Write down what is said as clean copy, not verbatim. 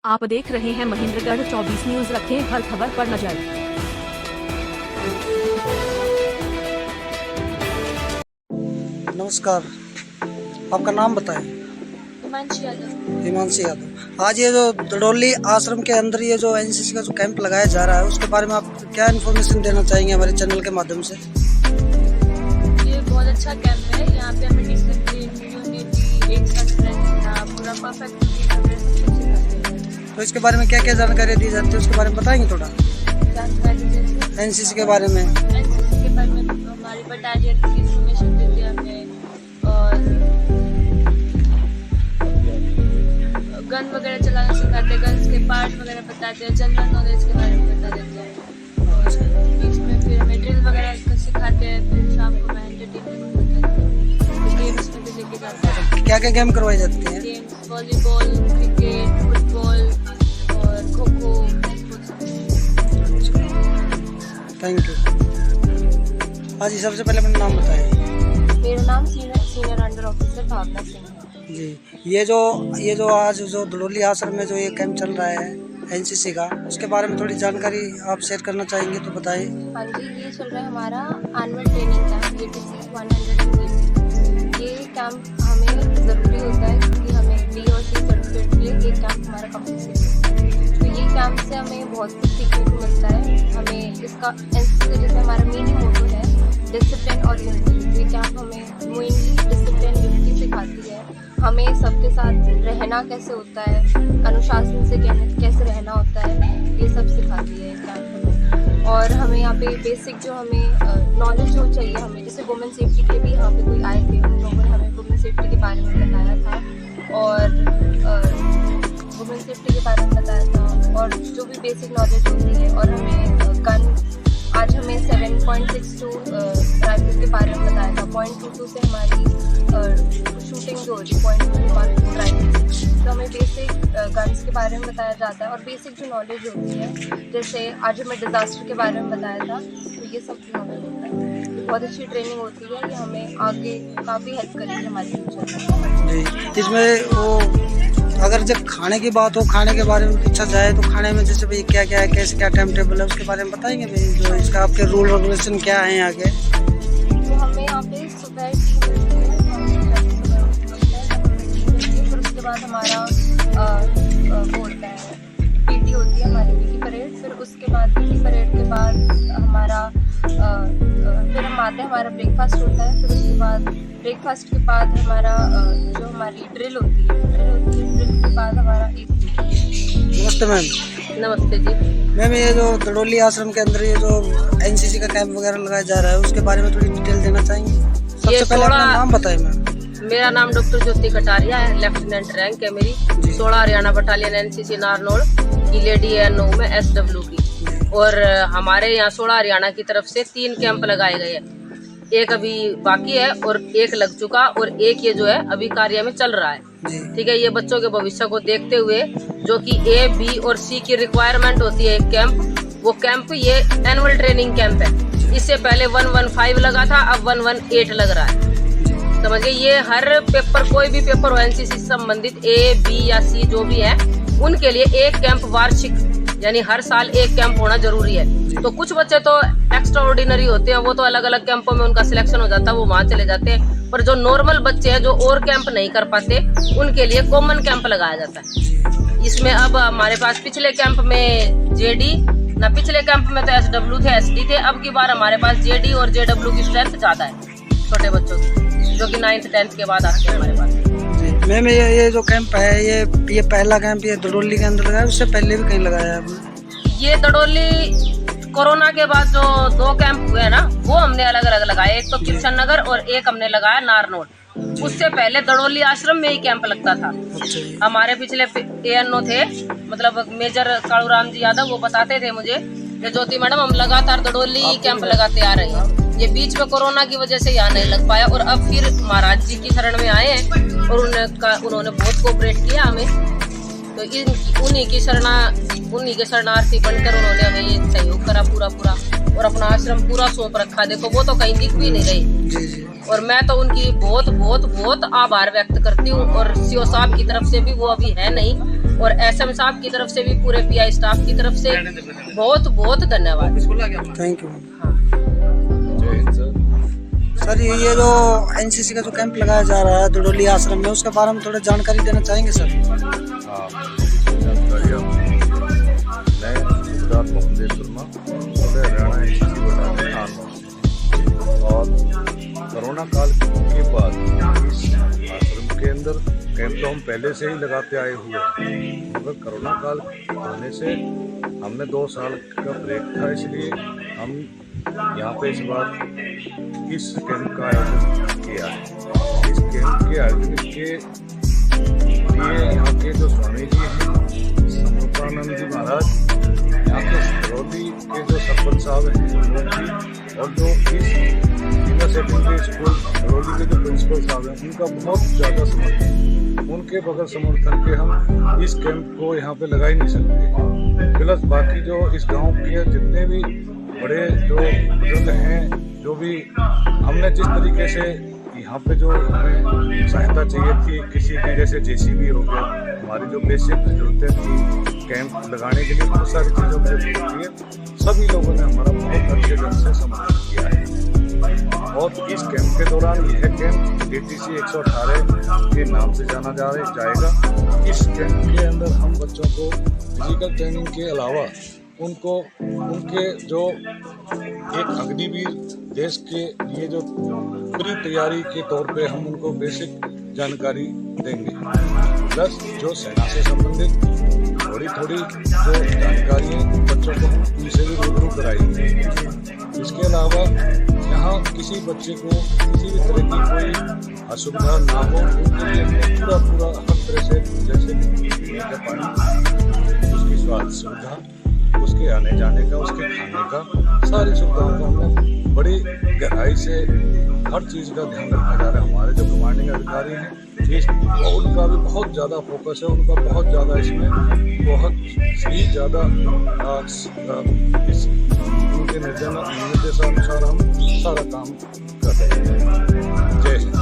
आप देख रहे हैं महेंद्रगढ़ 24 न्यूज। रखें हर खबर पर नजर। नमस्कार, आपका नाम बताएं। हिमांशी यादव। हिमांशी यादव। आज ये जो दड़ोली आश्रम के अंदर ये जो एनसीसी का जो कैंप लगाया जा रहा है उसके बारे में आप क्या इन्फॉर्मेशन देना चाहेंगे हमारे चैनल के माध्यम से? ये बहुत अच्छा कैंप है। यहाँ पे हमें डिसिप्लिन, यूनिटी, एक साथ रहना, पूरा परफेक्ट तो इसके बारे में क्या क्या जानकारी दी जाती है उसके बारे में बताएंगे थोड़ा? जानकारी जैसे एनसीसी के बारे में एनसीसी के बारे में हमारी बटालियन की इन्फॉर्मेशन देती है हमें, और गन वगैरह चलाना सिखाते हैं, गन्स के पार्ट वगैरह बताते हैं, जनरल नॉलेज के बारे में बता देते हैं, और बीच में फिर हमें ड्रिल वगैरह सिखाते हैं, फिर शाम को मैं एंटरटेनमेंट बताती हूँ, गेम्स में भी लेके जाते हैं। क्या क्या गेम करवाई जाती हैं? गेम्स वॉलीबॉल, क्रिकेट, फुटबॉल और खो खो। Thank you. हाँ जी, सबसे पहले अपना नाम बताएं। मेरा नाम सीनियर अंडर ऑफिसर भावना सिंह है। जी, ये जो आज जो दड़ोली आश्रम में जो ये कैंप चल रहा है एनसीसी का, उसके बारे में थोड़ी जानकारी आप शेयर करना चाहेंगे तो बताएं। हाँ जी, ये चल रहा है हमारा एनुअल ट्रेनिंग कैंप ATC 180। ये कैंप हमें ज़रूरी होता है क्योंकि हमें B और C सर्टिफिकेट के लिए ये कैंप हमारा कंपल्सरी है। तो ये कैंप से हमें बहुत कुछ सीखने को मिलता है। हमें इसका एनसीसी का जैसे हमारा मेन मोटो है डिसिप्लिन और यूनिटी। ये कैंप हमें मेनली डिसिप्लिन यूनिटी सिखाती है। हमें सबके साथ रहना कैसे होता है, अनुशासन से कैसे रहना होता है, ये सब सिखाती है कैंप हमें। और हमें यहाँ पे बेसिक जो हमें नॉलेज जो चाहिए हमें, जैसे वुमेन सेफ्टी के भी यहाँ पे कोई आए थे, उन लोगों ने हमें वुमेन सेफ्टी के बारे में बताया था, और वुमेन सेफ्टी के बारे में बताया था, और जो भी बेसिक नॉलेज होती है। और हमें गन आज हमें 7.62 राइफल के बारे में बताया था। 0.22 से हमारी शूटिंग जो होती है 0.22 राइफल। तो हमें बेसिक गन्स के बारे में बताया जाता है, और बेसिक जो नॉलेज होती है, जैसे आज हमें डिज़ास्टर के बारे में बताया था, तो ये सब नॉलेज होता है। बहुत अच्छी ट्रेनिंग होती है, ये हमें आगे काफ़ी हेल्प करेगी हमारे फ्यूचर में। जी, इसमें वो अगर जब खाने की बात हो, खाने के बारे में पूछा जाए तो खाने में जैसे भाई क्या क्या है, कैसे क्या टाइम टेबल है, उसके बारे में बताएंगे भाई? जो इसका आपके रूल रेगुलेशन क्या है आगे? तो हमें यहाँ पे सुबह फिर उसके बाद हमारा वो होता है PT होती है हमारी PT परेड। फिर उसके बाद PT परेड के बाद हमारा फिर हम आते हैं, हमारा ब्रेकफास्ट होता है। फिर उसके बाद ब्रेकफास्ट के बाद हमारा जो हमारी ड्रिल होती है, ड्रिल के बाद हमारा एक। नमस्ते मैम। नमस्ते जी मैम, ये जो दड़ोली आश्रम के अंदर ये जो एनसीसी का कैंप वगैरह लगाया जा रहा है उसके बारे में थोड़ी डिटेल देना चाहेंगे? सबसे पहले अपना नाम बताएं मैम। मेरा नाम डॉक्टर ज्योति कटारिया है, लेफ्टिनेंट रैंक है मेरी। 16 हरियाणा बटालियन एनसीसी नारनौल की लेडी है 9 में SW की। और हमारे यहाँ 16 हरियाणा की तरफ से 3 कैंप लगाए गए हैं। एक अभी बाकी है और एक लग चुका, और एक ये जो है अभी कार्य में चल रहा है। ठीक है, ये बच्चों के भविष्य को देखते हुए जो कि A, B और C की रिक्वायरमेंट होती है एक कैंप, वो कैंप ये एनुअल ट्रेनिंग कैंप है। इससे पहले 115 लगा था, अब 118 लग रहा है। समझिए, ये हर पेपर, कोई भी पेपर हो एनसीसी से संबंधित A, B या C जो भी है, उनके लिए एक कैंप वार्षिक यानी हर साल एक कैंप होना जरूरी है। तो कुछ बच्चे तो एक्स्ट्रा ऑर्डिनरी होते हैं, वो तो अलग अलग कैंपों में उनका सिलेक्शन हो जाता है, वो वहाँ चले जाते हैं। पर जो नॉर्मल बच्चे हैं जो और कैंप नहीं कर पाते, उनके लिए कॉमन कैंप लगाया जाता है। इसमें अब हमारे पास पिछले कैंप में JD ना, पिछले कैंप में तो SW थे, SD थे। अब की बार हमारे पास JD और JW की स्ट्रेंथ ज्यादा है छोटे बच्चों की, जो कि 9th 10th के बाद आते हैं हमारे पास। मैम, ये जो कैंप है ये पहला कैंप ये दड़ोली के अंदर लगाया, उससे पहले भी कहीं लगाया है आपने? ये दड़ोली कोरोना के बाद जो 2 कैंप हुए हैं ना, वो हमने अलग अलग लगाए। एक तो किशन नगर और एक हमने लगाया नारनौल। उससे पहले दड़ोली आश्रम में ही कैंप लगता था। हमारे पिछले ANO थे, मतलब मेजर कालूराम जी यादव, वो बताते थे मुझे कि ज्योति मैडम हम लगातार दड़ोली कैंप लगाते आ रहे हैं। ये बीच में कोरोना की वजह से यहाँ नहीं लग पाया, और अब फिर महाराज जी की शरण में आए हैं और उन्होंने बहुत कोऑपरेट किया हमें। तो उन्हीं के शरणार्थी बनकर उन्होंने हमें ये सहयोग करा पूरा और अपना आश्रम पूरा सौंप रखा। देखो, वो तो कहीं दिख भी नहीं रही, और मैं तो उनकी बहुत बहुत बहुत आभार व्यक्त करती हूँ। और CO साहब की तरफ से भी, वो अभी है नहीं, और एसएम साहब की तरफ से भी पूरे पीआई स्टाफ की तरफ से बहुत बहुत धन्यवाद। थैंक यू हाँ। सर। ये जो एनसीसी का जो कैंप लगाया जा रहा है दुडोली आश्रम में, उसके बारे में थोड़ा जानकारी देना चाहेंगे सर? हाँ, जानकारी मैं Siddharth Mohammad Sharma Haryana NCC battalion army. और कोरोना काल के बाद इस आश्रम के अंदर कैंप तो हम पहले से ही लगाते आए हुए हैं, मगर कोरोना काल होने से हमने 2 साल का ब्रेक था, इसलिए हम यहाँ पे इस बार इस कैंप का आयोजन किया है। इस कैंप के आयोजन के लिए यहाँ के जो स्वामी जी हैं समरूपानंद जी महाराज, यहाँ के सिरौली के जो सरपंच साहब हैं जी, और जो इस सीनियर सेकेंडरी स्कूल सिरौली के जो प्रिंसिपल साहब हैं, उनका बहुत ज़्यादा समर्थन, उनके बगैर समर्थन के हम इस कैंप को यहाँ पे लगा ही नहीं सकते। प्लस बाकी जो इस गांव के जितने भी बड़े जो बुजुर्ग हैं, जो भी हमने जिस तरीके से यहाँ पे जो हमें सहायता चाहिए थी किसी की, जैसे जेसीबी हो गया, हमारी जो बेसिक जरूरतें थी कैंप लगाने के लिए, बहुत सारी चीज़ों की जरूरत है, सभी लोगों ने हमारा बहुत अच्छे ढंग से समर्थन किया है। और इस कैंप के दौरान यह कैंप ATC 118 के नाम से जाना जाएगा। इस कैंप के अंदर हम बच्चों को फिजिकल ट्रेनिंग के अलावा उनको उनके जो एक अग्निवीर देश के लिए जो पूरी तैयारी के तौर पे हम उनको बेसिक जानकारी देंगे, प्लस जो सेना से संबंधित थोड़ी जो जानकारी है बच्चों को हम उनसे भी रूबरू कराएंगे। इसके अलावा यहाँ किसी बच्चे को किसी भी तरह की कोई असुविधा ना हो, उनके लिए पूरा हर तरह से, जैसे पीने का पानी, उसकी स्वास्थ्य सुविधा, उसके आने जाने का, उसके खाने का, सारी सुविधाओं का हमने बड़ी गहराई से हर चीज़ का ध्यान रखा जा रहा है। हमारे जो कमांडिंग अधिकारी हैं उनका भी बहुत ज़्यादा फोकस है, उनका बहुत ज़्यादा इसमें बहुत ही ज़्यादा उनके निर्देशानुसार हम सारा काम कर रहे हैं। जय हिंद।